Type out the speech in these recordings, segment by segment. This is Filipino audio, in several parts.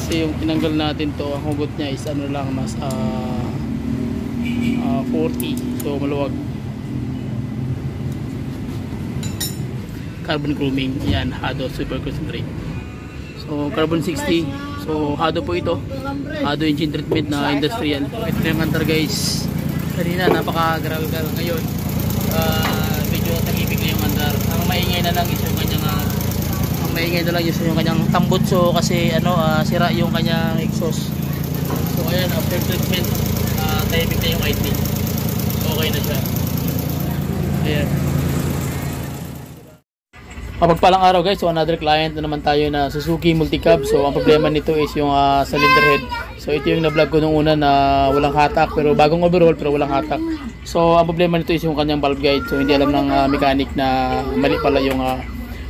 Kasi yung tinanggal natin to, ang hugot niya is ano lang, nasa 40. So maluwag. Carbon chroming, yan, Hado super concentrate. So carbon 60. So Hado po ito, Hado engine treatment na industrial. Ito yung antar guys. Kanina napaka-gravel, ngayon medyo tahimik na yung andar. Ang maingay na lang is yung kanyang yung kanyang tambutso kasi ano, sira yung kanyang exhaust. So ayan, after treatment tahimik na yung idling. Okay na siya. Ayan. Mapagpalang araw guys, so another client na naman tayo na Suzuki Multicab. So ang problema nito is yung cylinder head. So ito yung na-vlog ko nung una na walang hatak, pero bagong overhaul pero walang hatak. So ang problema nito is yung kanyang valve guide. So hindi alam ng mechanic na mali pala yung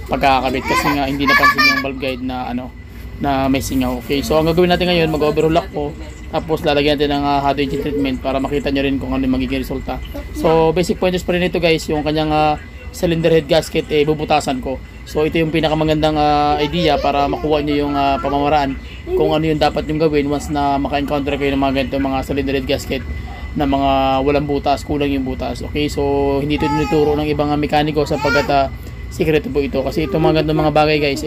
pagkakabit kasi nga hindi napansin yung valve guide na ano, na may singaw. Okay, so ang gagawin natin ngayon, mag-overhaul lock po. Tapos lalagyan natin ng Hado engine treatment para makita nyo rin kung ano yung magiging resulta. So basic pointers pa rin ito guys, yung kanyang cylinder head gasket bubutasan ko. So ito yung pinakamagandang idea para makuha nyo yung pamamaraan kung ano yung dapat yung gawin once na maka-encounter kayo ng mga ganito mga cylinder head gasket na mga walang butas, kulang yung butas. Okay, so hindi ito tinuturo ng ibang mekaniko sapagkat sikreto po ito kasi itong mga ganitong mga bagay guys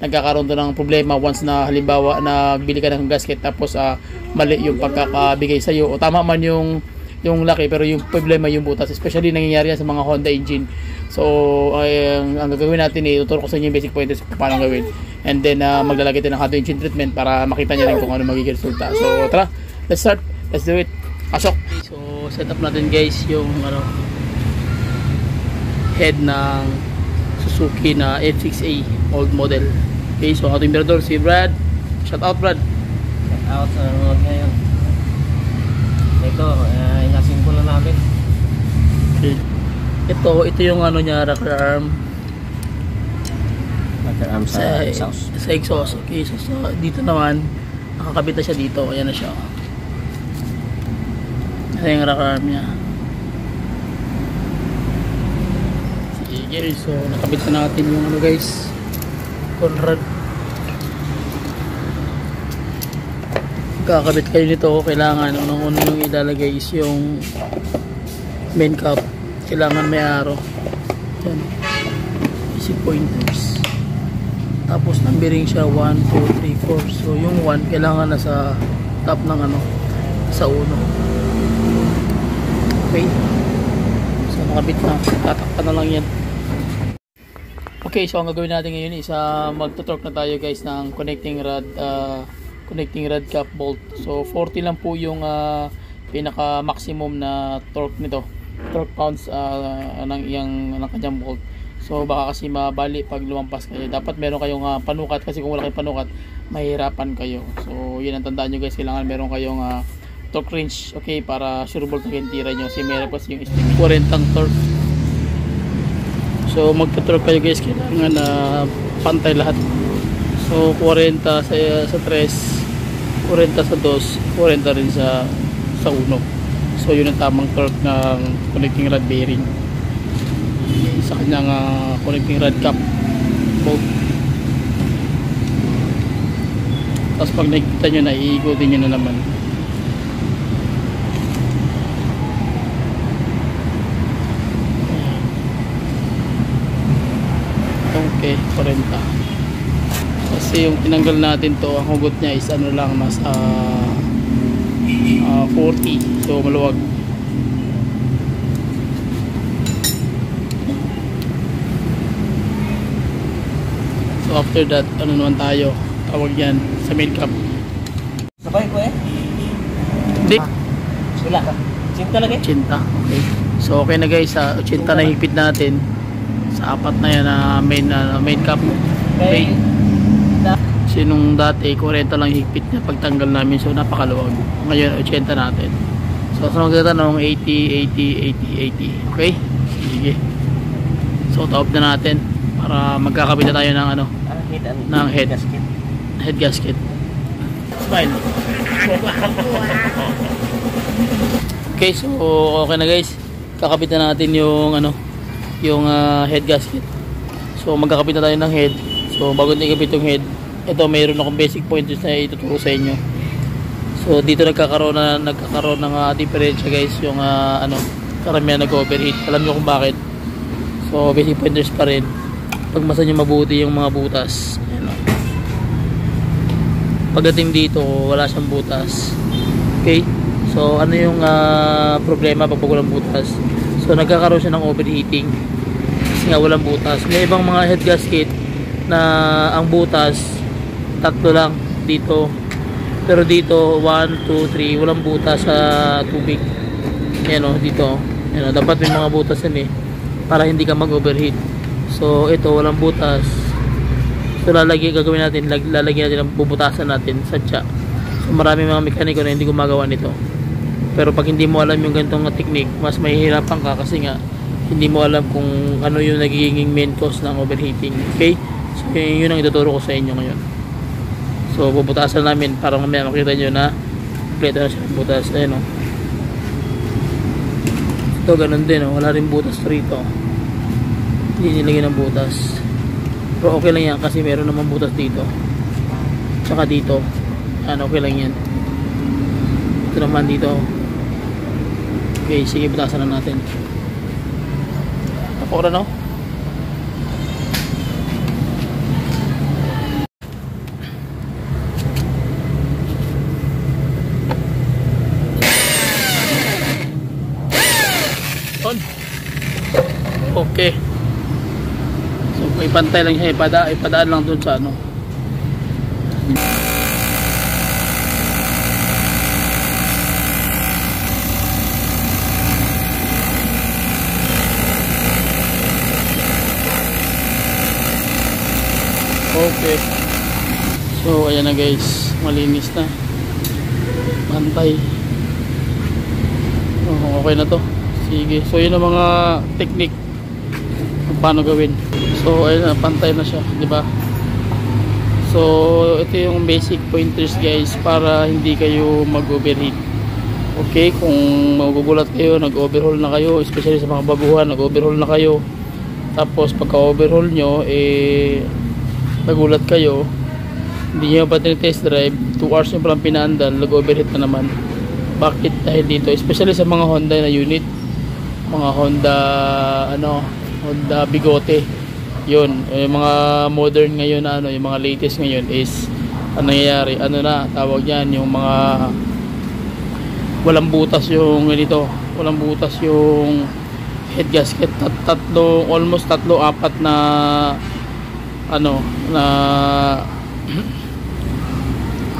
nagkakaroon to ng problema once na halimbawa nagbili ka ng gasket tapos mali yung pagkakabigay sa iyo o tama man yung laki pero yung problema yung butas, especially nangyayari yan sa mga Honda engine. So ang gagawin natin tuturo ko sa inyo yung basic pointers kung paano gawin, and then maglalagay tayo ng Hado engine treatment para makita nyo rin kung ano magiging resulta. So tara, let's start, let's do it, pasok. So set up natin guys yung head ng Suzuki na F6A old model. Okay, so ating mirador si Brad. Shout out Brad. Shout out sa nanonood ngayon. Ito, inasin ko na namin. Okay. Ito yung ano niya, rocker arm. Rocker arm sa exhaust. Sa exhaust. Okay, so dito naman, nakakabit na siya dito. Ayan na siya. Ayan yung rocker arm niya. Sige, so nakabit na natin yung ano guys, Conrad. Kakabit kayo nito, kailangan unang-una yung ilalagay is yung main cap. Kailangan may araw. Yan. Basic pointers. Tapos numbering siya 1, 2, 3, 4. So yung 1 kailangan nasa top ng ano, sa uno. Okay. So nakabit na. Tatakpan na lang yan. Okay, so ang gagawin natin ngayon is magtutorque na tayo guys ng connecting rod cap bolt. So 40 lang po yung pinaka maximum na torque nito, torque pounds ng kanyang bolt. So baka kasi mabali pag lumampas kayo. Dapat meron kayong panukat kasi kung wala kayong panukat mahirapan kayo. So yun ang tandaan nyo guys, kailangan meron kayong torque wrench, okay, para sure bolt na tira nyo kasi meron kasi yung 40 torque. So magtutorque kayo guys, kailangan pantay lahat. So 40 sa 3, 40 sa 2, 40 rin sa 1. So yun ang tamang torque ng connecting rod bearing sa kanyang connecting rod cap bolt. Tapos pag nakikita nyo na, iikutin nyo na naman. Okay, 40. Kasi yung tinanggal natin to, ang hugot niya is ano lang, nasa 40. So maluwag. So after that, ano naman tayo, tawag yan sa main cap. Sabay ko Hindi. Wala ka. Cinta lagi? Cinta. Okay. So okay na guys, 80 na higpit natin sa apat na yan na main cap. Okay. Kasi nung dati 40 lang higpit niya pagtanggal namin, so napakaluwag. Ngayon 80 natin. So sa magtatanong 80, 80, 80, 80. Okay? Sige. So top na natin para magkakabit na tayo ng ano, ng head gasket. Smile. Okay, so okay na guys. Kakabit na natin yung ano, yung head gasket. So magkakabit na tayo ng head. So bago natin ikabit yung head, ito mayroon akong basic pointers na ituturo sa inyo. So dito nagkakaroon ng diferensya guys, yung karamihan nag-overheat. Alam nyo kung bakit. So basic pointers pa rin. Pagmasan nyo mabuti yung mga butas. Ayan, o. Pagdating dito wala siyang butas. Okay, so ano yung problema pag walang butas? So nagkakaroon siya ng overheating kasi nga walang butas. May ibang mga head gasket na ang butas tatlo lang dito, pero dito 1, 2, 3 walang butas sa tubig. Ayan o, dito ayan o, dapat may mga butas yan para hindi ka mag overheat. So ito walang butas, so gagawin natin, lalagyan natin ang bubutasan natin sa tsa. So marami mga mekaniko na hindi gumagawa nito, pero pag hindi mo alam yung ganitong technique, mas mahihirapan ka kasi nga hindi mo alam kung ano yung nagiging main cause ng overheating. Okay, so yun ang ituturo ko sa inyo ngayon. So bubutasan namin para mamaya makita nyo na kompleto na siya ng butas. Ayan o, ito ganun din o, wala rin butas rito, hindi nilagyan ng butas, pero okay lang yan kasi meron naman butas dito tsaka dito. Okay lang yan. Ito naman dito. Okay, sige, butasan na natin. Ako na, no? Okay. So, ipantay lang siya, ipadaan lang dun sa ano. Okay. So, ayan na guys. Malinis na. Pantay. Okay na to. Sige. So, yun ang mga technique kung paano gawin. So, ayun na. Pantay na siya. Diba? So, ito yung basic pointers guys para hindi kayo mag-overheat. Okay? Kung magugulat kayo, nag-overhaul na kayo, especially sa mga baguhan, nag-overhaul na kayo. Tapos, pagka-overhaul nyo, nagulat kayo, hindi nyo pa test drive, 2 hours nyo palang pinaandan, nag-overheat na naman. Bakit? Dahil dito, especially sa mga Honda na unit, mga Honda Honda Bigote, yun, yung mga modern ngayon na yung mga latest ngayon is ang nangyayari, tawag yan, yung mga walang butas yung ganito, walang butas yung head gasket, almost 3-4 na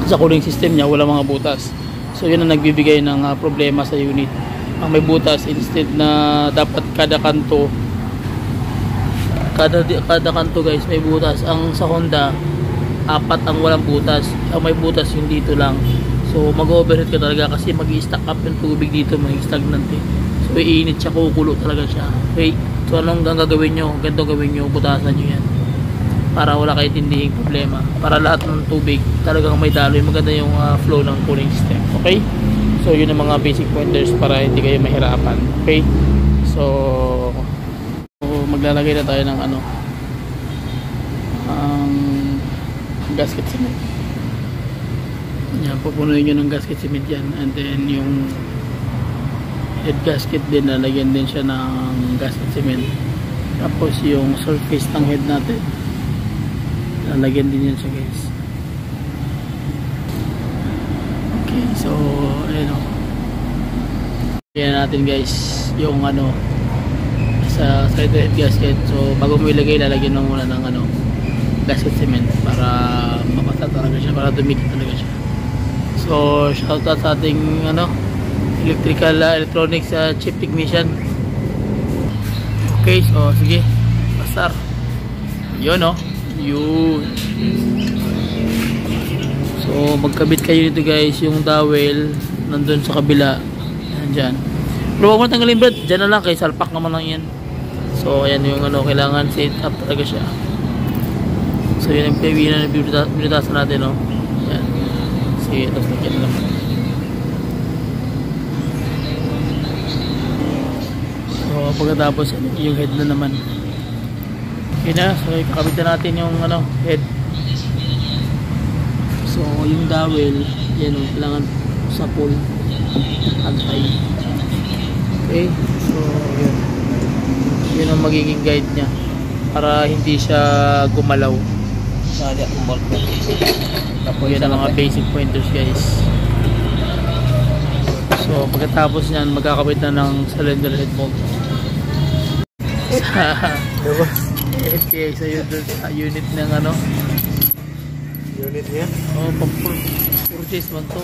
sa cooling system niya wala mga butas. So yun ang nagbibigay ng problema sa unit. Ang may butas, instead na dapat kada kanto guys may butas, ang sa Honda 4 ang walang butas, ang may butas yung dito lang. So mag-overheat ka talaga kasi mag-i-stack up yung tubig dito, mag-stagnant so iinit siya, kukulo talaga siya. Okay, so anong gagawin nyo? Ganito gawin nyo, butasan nyo yan para wala kayo tindihing problema, para lahat ng tubig talagang may daloy, maganda yung flow ng cooling system. Okay, so yun ang mga basic pointers para hindi kayo mahirapan. Okay, so maglalagay na tayo ng gasket cement. Yan, pupunuin nyo ng gasket cement yan, and then yung head gasket din, lalagyan din siya ng gasket cement. Tapos yung surface ng head natin, lalagyan din yan siya guys. Okay, so ayun o, yan natin guys yung sa side head gasket. So bago mo ilagay, lalagyan mo muna ng gasket cement para mapata talaga siya, para dumikit talaga siya. So shout out sa ating electronics chip technician. Okay, so sige, pasar yun yun. So magkabit kayo dito guys, yung dowel nandun sa kabila, nandyan. Pero huwag mo tanggalin brad, dyan na lang, kay salpak naman lang yan. So ayan yung kailangan set up talaga siya. So yun ang binutasan natin yan. Sige, tapos lagyan na naman. So pagkatapos yung head na naman. Okay na, so ikakabit na natin yung head. O yung dowel, yan o, kailangan sa pull, antay. Okay, so yun. Yun ang magiging guide niya para hindi siya gumalaw. Sali akong bolt. Tapos yan ang mga basic pointers guys. So pagkatapos niyan, magkakabit na ng cylinder head bolt. Sa unit ng ano? Unit niya? Oh, purchase man to.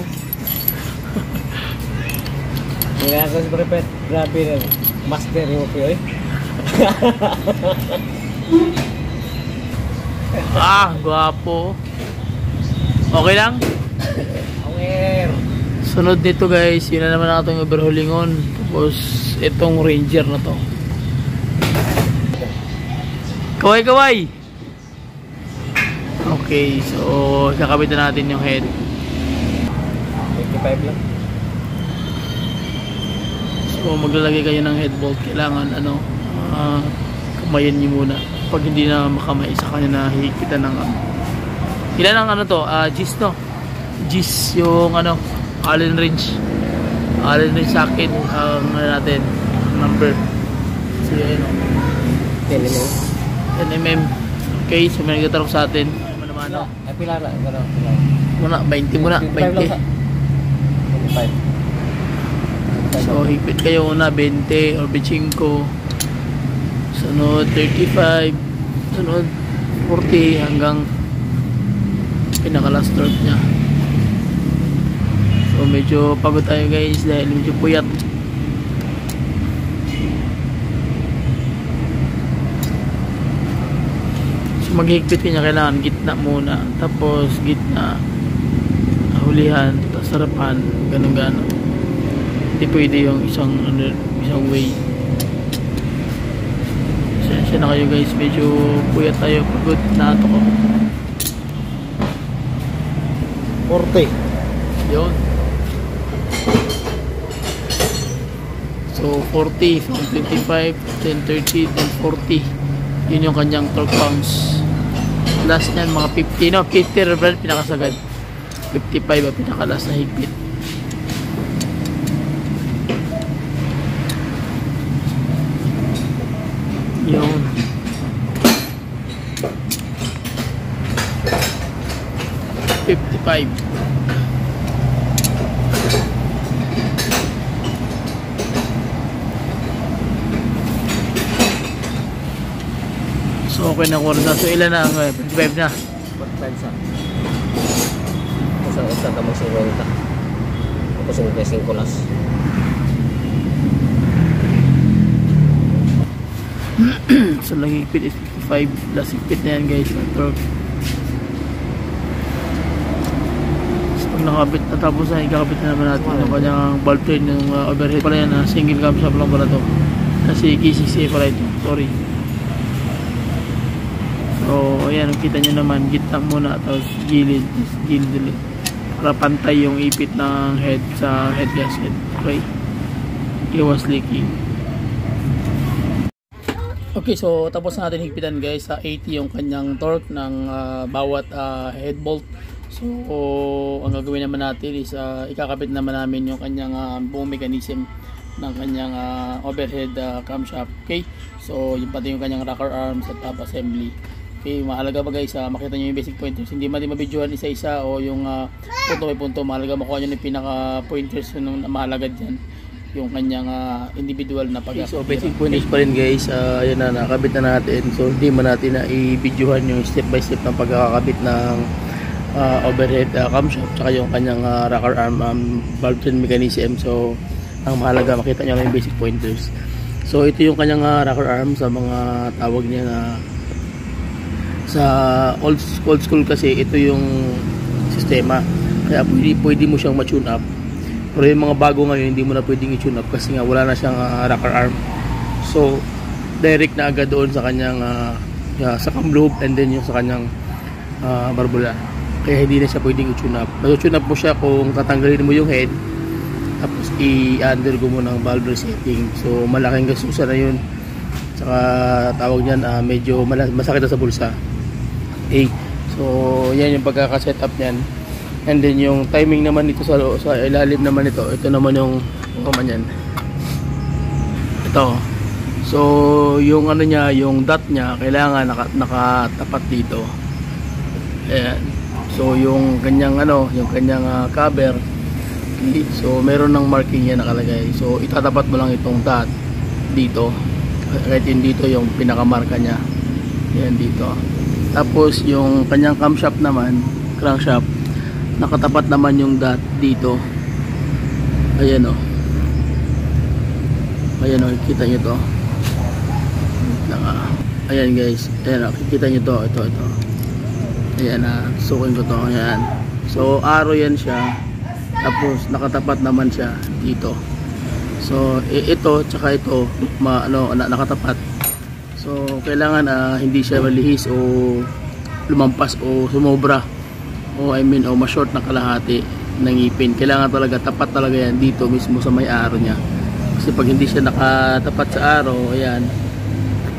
Kaya ako si Prepet, grabe rin. Master yung okay, eh. Gwapo. Okay lang? Awer! Sunod nito guys, yun na naman ang atong overhaulingon. Tapos itong Ranger na to. Kaway! Okay, so kakabit na natin yung head. 55 lang. So maglalagay kayo ng head bolt. Kailangan kamayan nyo muna. Pag hindi na makamay, sa kanya na hihigpitan ng ilan ang ano to? Gis no? Gis yung ano, Allen wrench socket ang natin, number. So yun o. 10 mm. Okay, so may nagtatanong sa atin. Ano? Ay, pila na. Muna, 20 muna. 20. 25. So, higpit kayo una, 20 or 25. Sunod, 35. Sunod, 40 hanggang pinaka-last torque niya. So, medyo pagod tayo guys dahil medyo puyat. Maghigpit niya, kailangan gitna muna, tapos gitna, hulihan, tapos harapan, ganun. Hindi pwede yung isang way. Sensya na kayo guys, medyo puyat tayo, pagod na ato ko. 40. Yun. So 40 from 25, then 30, then 40. Yun yung kanyang torque pounds. Last nyan mga 50, no? 50 rubber pinakasagad. 55 ang pinakalas na higpit. Yun. $55. So okay na kursa. So ilan na ang 55 na? 45 sa. Isa ka mag-50. Tapos yung pressing kulas. So nag-higpit is 55. Last higpit na yan guys. Torque. So pag nakabit na, tapos na ikakabit na naman natin yung kanyang valve train ng overhead pala yan. Single cam shop lang pala to. Kasi KCCA pala ito. Sorry. So ayan, kita nyo naman, gitna muna, tapos gilid ulit para pantay yung ipit ng head sa head gasket. Okay, iwas leaking. Okay, so tapos na natin higpitan guys. Sa 80 yung kanyang torque ng bawat head bolt. So ang gagawin naman natin is ikakabit naman namin yung kanyang buong mechanism ng kanyang overhead camshaft. Okay, so yung pati yung kanyang rocker arms at top assembly. Okay, mahalaga ba guys, makita nyo yung basic pointers. Hindi mabidyohan isa-isa o yung punto by punto. Mahalaga makuha nyo yung pinaka pointers na mahalaga dyan, yung kanyang individual na pag. Okay, so basic pointers pa rin guys. Ayan na, nakabit na natin. So hindi man natin na i-bidyohan yung step by step ng pagkakabit ng overhead camshaft tsaka yung kanyang rocker arm valve train mechanism. So ang mahalaga makita nyo lang yung basic pointers. So ito yung kanyang rocker arm, sa mga tawag niya na sa old school kasi ito yung sistema, kaya pwede mo siyang ma-tune up. Pero yung mga bago ngayon hindi mo na pwedeng i-tune up kasi nga wala na siyang rocker arm. So direct na agad doon sa kanyang sa cam loop and then yung sa kanyang barbula, kaya hindi na siya pwedeng i-tune up. Ma-tune up mo siya kung tatanggalin mo yung head tapos i-undergo mo ng valve resetting. So malaking gastusan na yun, saka tawag niyan medyo masakit na sa bulsa. Okay, so yan yung pagkaka-setup niyan. And then yung timing naman dito sa ilalim naman ito naman yung yan. Ito. So yung ano niya, yung dot niya kailangan nakatapat dito. Ayan. So yung kanyang yung kanyang cover. Okay. So meron ng marking yan nakalagay. So itatapat mo lang itong dot dito. Kahit yun dito yung pinakamarka niya. Ayan dito. Tapos yung kanyang camshaft naman, crankshaft, nakatapat naman yung dot dito. Ayan o. Ayan o, kita nyo to. Ayan guys. Ayan o, kita nyo to. Ito. Ayan na, sukin ko to. Ayan. So arrow yan siya. Tapos nakatapat naman siya dito. So ito tsaka ito nakatapat. So kailangan hindi siya malihis o lumampas o sumobra. O ma-short na kalahati ng ngipin. Kailangan talaga tapat talaga yan dito mismo sa may arrow niya. Kasi pag hindi siya nakatapat sa arrow, ayan.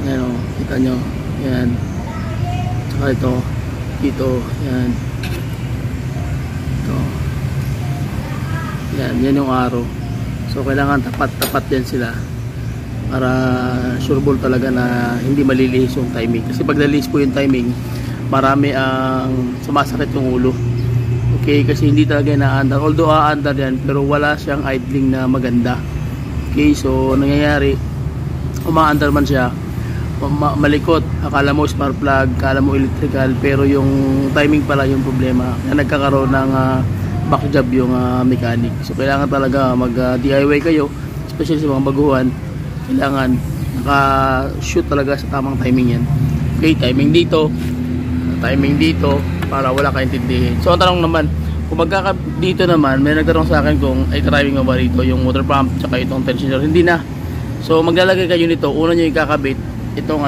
Ayan o, kita nyo. Ayan. Saka ito. Dito. Ayan. Ito. Ayan. Yan yung arrow. So kailangan tapat din sila. Para sureball talaga na hindi malilihis yung timing. Kasi pag nalihis po yung timing, marami ang sumasakit yung ulo. Okay, kasi hindi talaga na-under. Although a-under yan, pero wala siyang idling na maganda. Okay, so nangyayari, uma-under man siya, malikot. Akala mo spark plug, akala mo electrical, pero yung timing pala yung problema. Kaya nagkakaroon ng back job yung mechanic. So kailangan talaga mag-DIY kayo, especially sa mga baguhan. Kailangan naka-shoot talaga sa tamang timing yan. Okay, timing dito para wala kaintindihin. So ang tanong naman, kung dito naman, may nagtanong sa akin kung ay driving mo ba rito yung motor pump tsaka itong tensioner. Hindi na. So maglalagay kayo nito, una nyo ikakabit itong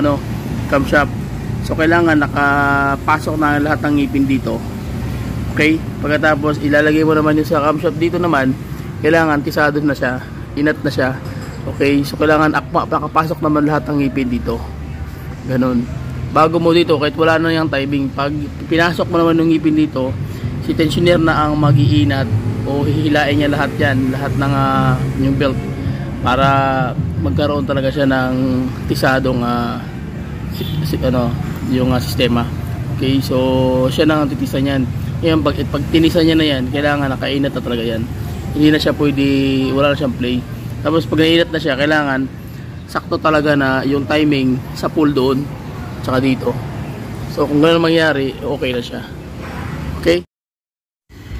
camshaft. So kailangan nakapasok na lahat ng ngipin dito. Okay, pagkatapos ilalagay mo naman yung sa camshaft. Dito naman kailangan tisado na siya, inat na siya. Okay, so kailangan makapasok naman lahat ng ngipin dito. Ganon. Bago mo dito, kahit wala na yung timing, pag pinasok mo naman yung ngipin dito, si tensioner na ang mag-iinat o hihilain niya lahat yan, lahat ng yung belt, para magkaroon talaga siya ng tisadong yung sistema. Okay, so siya na ang titisa niyan. Yan, pag tinisa niya na yan, kailangan nakainat na talaga yan. Hindi na siya pwede, wala na siyang play. Tapos pag nainat na siya, kailangan sakto talaga na yung timing sa pull doon tsaka dito. So kung gano'n mangyari, okay na siya. Okay?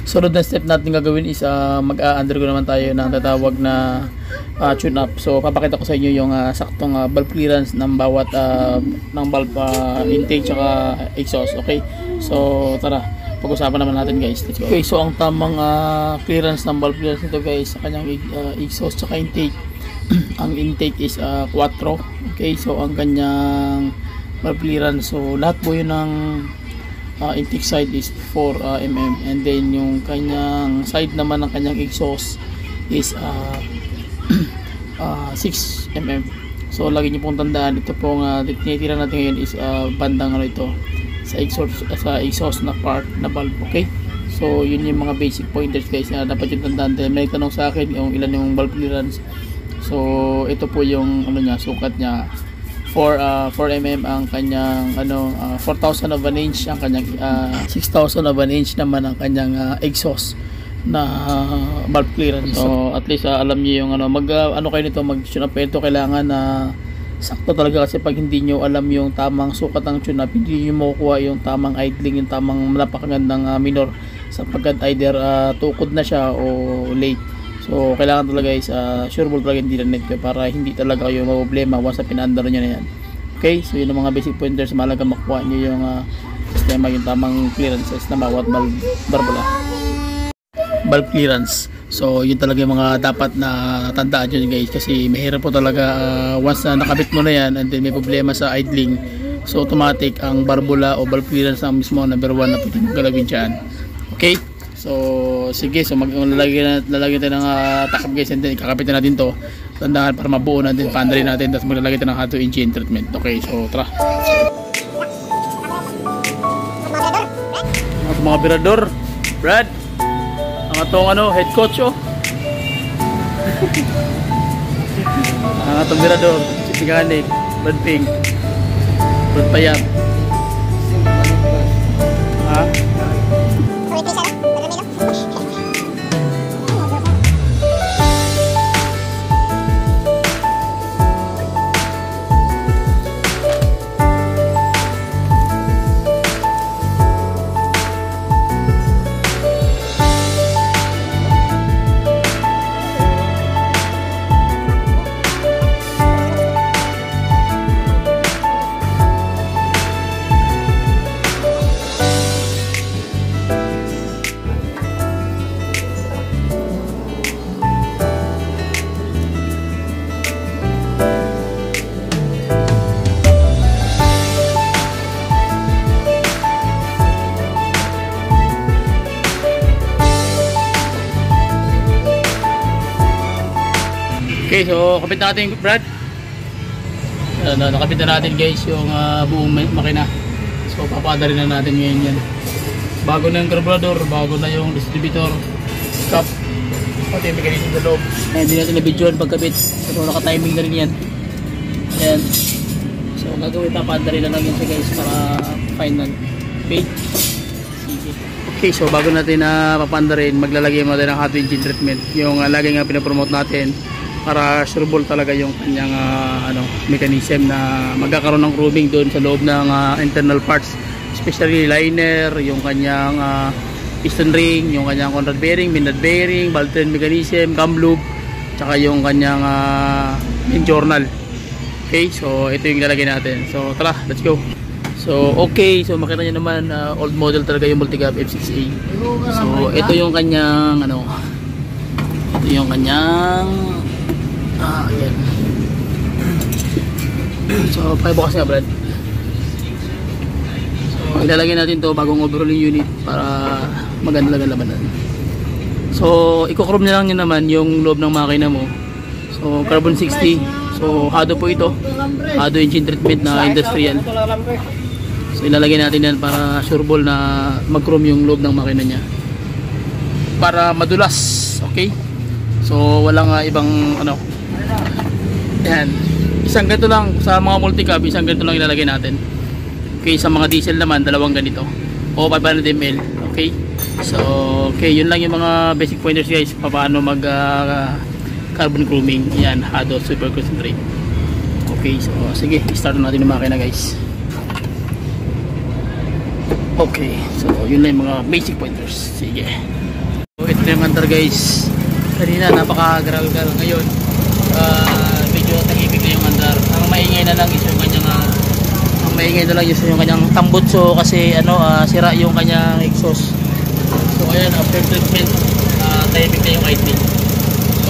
Sunod na step natin gagawin is mag-undergo naman tayo ng tatawag na tune up. So papakita ko sa inyo yung saktong valve clearance ng bawat ng valve intake tsaka exhaust. Okay? So tara, pag-usapan naman natin guys. Let's go. Okay, so ang tamang clearance ng valve clearance nito guys sa kanyang exhaust tsaka intake. Ang intake is 4. Okay, so ang kanyang valve clearance, so lahat po yun ng intake side is 4 mm, and then yung kanyang side naman ng kanyang exhaust is 6 mm. So lagi nyo pong tandaan, ito pong tinitira natin ngayon is bandang ito sa exhaust na part na valve. Okay, so yun yung mga basic pointers guys na dapat yung tandaan. Then may tanong sa akin yung ilan yung valve clearance. So ito po yung sukat niya, 4 mm ang kanyang 4,000 of an inch ang kanyang 6,000 of an inch naman ang kanyang exhaust na valve clearance. So at least alam niyo yung kayo nito, mag-tune up ito, kailangan sakto talaga, kasi pag hindi nyo alam yung tamang sukat ng tune up, hindi nyo makukuha yung tamang idling, yung tamang napakagandang minor, sapagkat either tukod na siya o late. So kailangan talaga guys, sureball talaga hindi na net para hindi talaga kayo maproblema once na pinandar nyo na yan. Okay, so yun ang mga basic pointers. Mahalaga makuha nyo yung sistema, yung tamang clearances na bawat valve clearance. So yun talaga yung mga dapat na tandaan nyo guys, kasi mahirap po talaga once na nakabit mo na yan and then may problema sa idling, so automatic ang barbula o valve clearance ang mismo number 1 na pwede mong galawin dyan. Okay, so sige, so lalagyan tayo ng takap guys, and then ikakapitan natin to, tandaan para mabuo natin, paandalin natin, tapos maglalagay tayo ng hot engine treatment. Okay, so tara. Mga birador, Brad, Ang atong head coach oh. Ang atong mirador, si Mechanic, Brad Pink, Brad Payam. Ha? Okay, so kapit natin Brad. Nakapit na natin guys yung buong makina. So papadali na natin ngayon yan. Bago na yung carburetor, bago na yung distributor, cap, pati yung mechanism sa loob. Hindi natin na-videoan pagkabit. So naka-timing na rin yan. Ayan. So gagawin, papadali na lang yun siya guys para final. Okay. Sige. Okay, so bago natin papanda rin, maglalagay mo natin ng hot engine treatment. Yung lagi nga pinapromote natin para sureball talaga yung kanyang mechanism na magkakaroon ng grooving doon sa loob ng internal parts, especially liner, yung kanyang piston ring, yung kanyang conrod bearing, minad bearing, valve train mechanism, cam loop, tsaka yung kanyang main journal. Okay, so ito yung ilalagay natin. So tara, let's go. So okay, so makita nyo naman old model talaga yung Multicab F6A. So ito yung kanyang ito yung kanyang ayan. So bukas nga Brad. So ilalagay natin to bagong overhauling unit para maganda lang ang labanan. So i-chrome na lang nyo naman yung loob ng makina mo. So carbon 60. So hado po ito, hado engine treatment na industrial. So ilalagay natin yan para sureball na mag-chrome yung loob ng makina nya para madulas. Okay, so walang ibang yan, isang ganito lang sa mga multicab, isang ganito lang ilalagay natin. Okay, sa mga diesel naman dalawang ganito o 500 ml. Okay, so okay, yun lang yung mga basic pointers guys paano mag carbon chroming. Yan, hado super concentrate. Okay, so sige, start natin yung makina guys. Okay, so yun lang yung mga basic pointers. Sige, so ito na yung andar guys. Kanina napaka-gragal ngayon medyo tahimik na yung andar. Ang maingay na lang is yung kanyang yung kanyang tambutso kasi sira yung kanyang exhaust. So ayan, after treatment tahimik na yung idling.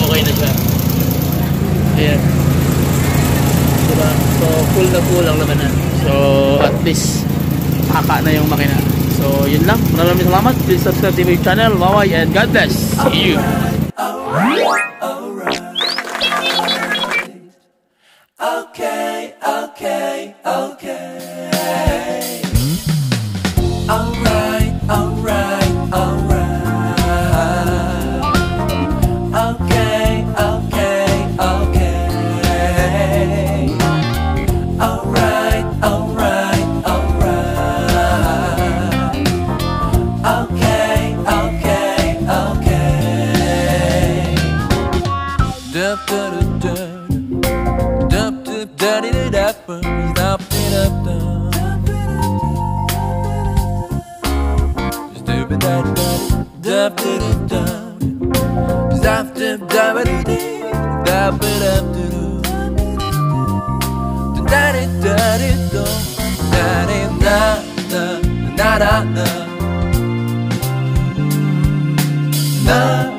Okay na siya. Ayan, diba? So full na full ang labanan. So at least haka na yung makina. So yun lang, maraming salamat. Please subscribe to my channel. Bye and God bless. See you. Okay. Alright. Na